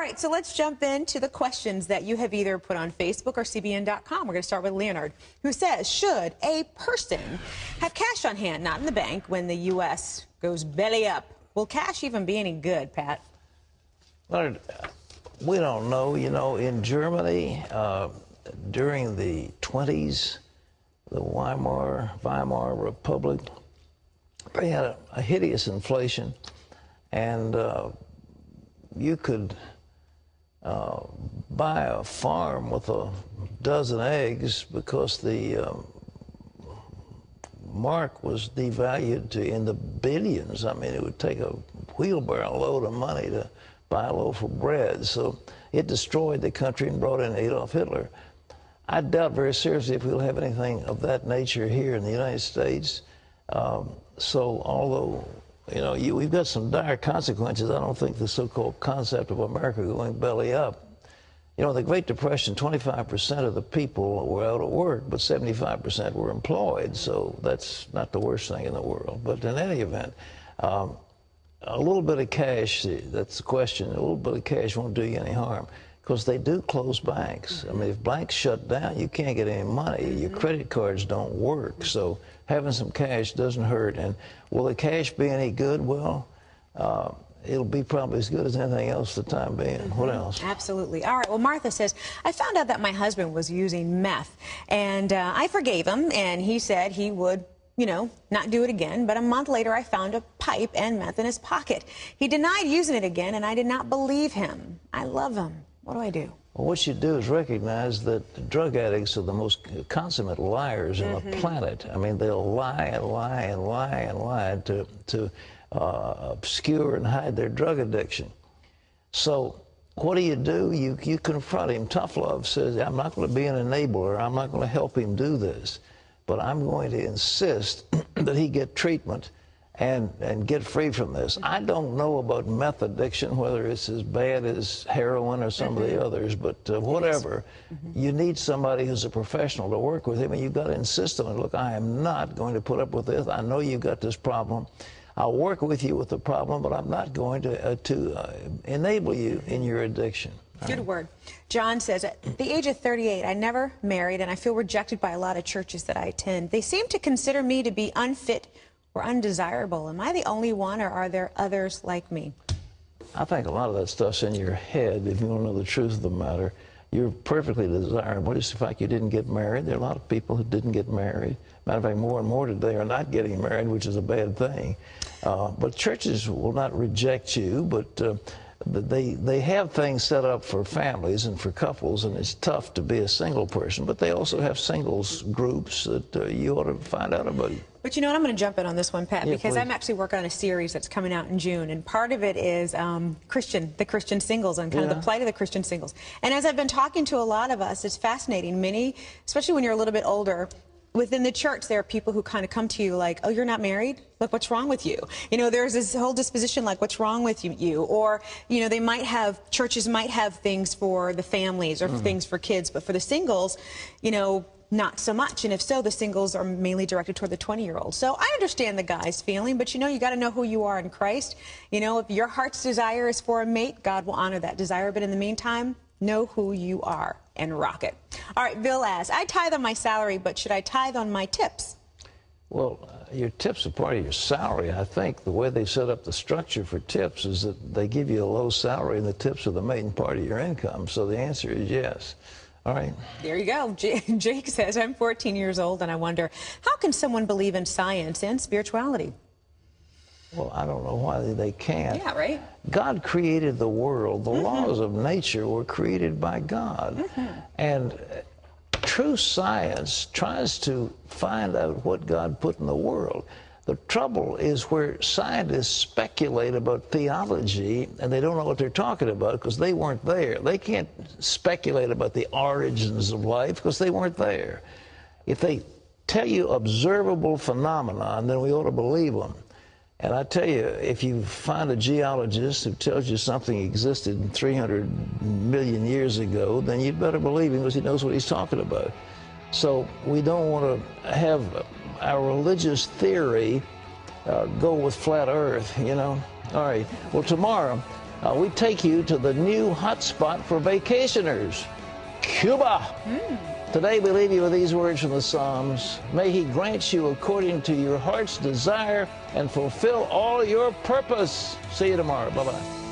right, so let's jump into the questions that you have either put on Facebook or CBN.com. We're going to start with Leonard, who says, should a person have cash on hand, not in the bank, when the U.S. goes belly up? Will cash even be any good, Pat? Leonard, we don't know. You know, in Germany, during the 20s, the Weimar Republic, they had a hideous inflation, and you could buy a farm with a dozen eggs because the mark was devalued in the billions. I mean, it would take a wheelbarrow load of money to buy a loaf of bread. So it destroyed the country and brought in Adolf Hitler. I doubt very seriously if we'll have anything of that nature here in the United States. So although, you know, we've got some dire consequences, I don't think the so-called concept of America going belly up. You know, the Great Depression, 25% of the people were out of work, but 75% were employed. So that's not the worst thing in the world. But in any event, a little bit of cash, that's the question, a little bit of cash won't do you any harm. Because they do close banks. I mean, if banks shut down, you can't get any money. Your credit cards don't work. So having some cash doesn't hurt. And will the cash be any good? Well, it'll be probably as good as anything else for the time being. What else? Absolutely. All right. Well, Martha says, I found out that my husband was using meth, and I forgave him, and he said he would, you know, not do it again. But a month later, I found a pipe and meth in his pocket. He denied using it again, and I did not believe him. I love him. What do I do? Well, what you do is recognize that drug addicts are the most consummate liars on the planet. I mean, they'll lie and lie and lie and lie to obscure and hide their drug addiction. So what do? You confront him. Tough love says, I'm not going to be an enabler. I'm not going to help him do this. But I'm going to insist that he get treatment and get free from this. I don't know about meth addiction, whether it's as bad as heroin or some of the others, but whatever, you need somebody who's a professional to work with him, and you've got to insist on it. Look, I am not going to put up with this. I know you've got this problem. I'll work with you with the problem, but I'm not going to enable you in your addiction. Good word. John says, at the age of 38, I never married, and I feel rejected by a lot of churches that I attend. They seem to consider me to be unfit or undesirable. Am I the only one, or are there others like me? I think a lot of that stuff's in your head, if you want to know the truth of the matter. You're perfectly desirable. Just the fact you didn't get married. There are a lot of people who didn't get married. Matter of fact, more and more today are not getting married, which is a bad thing. But churches will not reject you, but they have things set up for families and for couples, and it's tough to be a single person. But they also have singles groups that you ought to find out about. But you know what, I'm going to jump in on this one, Pat, Yeah, because please. I'm actually working on a series that's coming out in June, and part of it is the Christian singles and kind of the plight of the Christian singles. And as I've been talking to a lot of us, it's fascinating. Many, especially when you're a little bit older, within the church, there are people who kind of come to you like, oh, you're not married? Look, what's wrong with you? You know, there's this whole disposition like, what's wrong with you? Or, you know, they might have, churches might have things for the families or things for kids, but for the singles, you know, not so much. And if so, the singles are mainly directed toward the 20-year-olds. So I understand the guy's feeling, but you know, you got to know who you are in Christ. You know, if your heart's desire is for a mate, God will honor that desire. But in the meantime, know who you are and rock it. All right, Bill asks, I tithe on my salary, but should I tithe on my tips? Well, your tips are part of your salary. I think the way they set up the structure for tips is that they give you a low salary and the tips are the main part of your income. So the answer is yes. All right. There you go. Jake says, I'm 14 years old, and I wonder, how can someone believe in science and spirituality? Well, I don't know why they can't. Yeah, right? God created the world. The laws of nature were created by God. And true science tries to find out what God put in the world. The trouble is where scientists speculate about theology and they don't know what they're talking about because they weren't there. They can't speculate about the origins of life because they weren't there. If they tell you observable phenomenon, then we ought to believe them. And I tell you, if you find a geologist who tells you something existed 300 million years ago, then you'd better believe him because he knows what he's talking about. So we don't want to have our religious theory go with flat earth, you know. All right. Well, tomorrow we take you to the new hotspot for vacationers, Cuba. Today we leave you with these words from the Psalms. May he grant you according to your heart's desire and fulfill all your purpose. See you tomorrow. Bye-bye.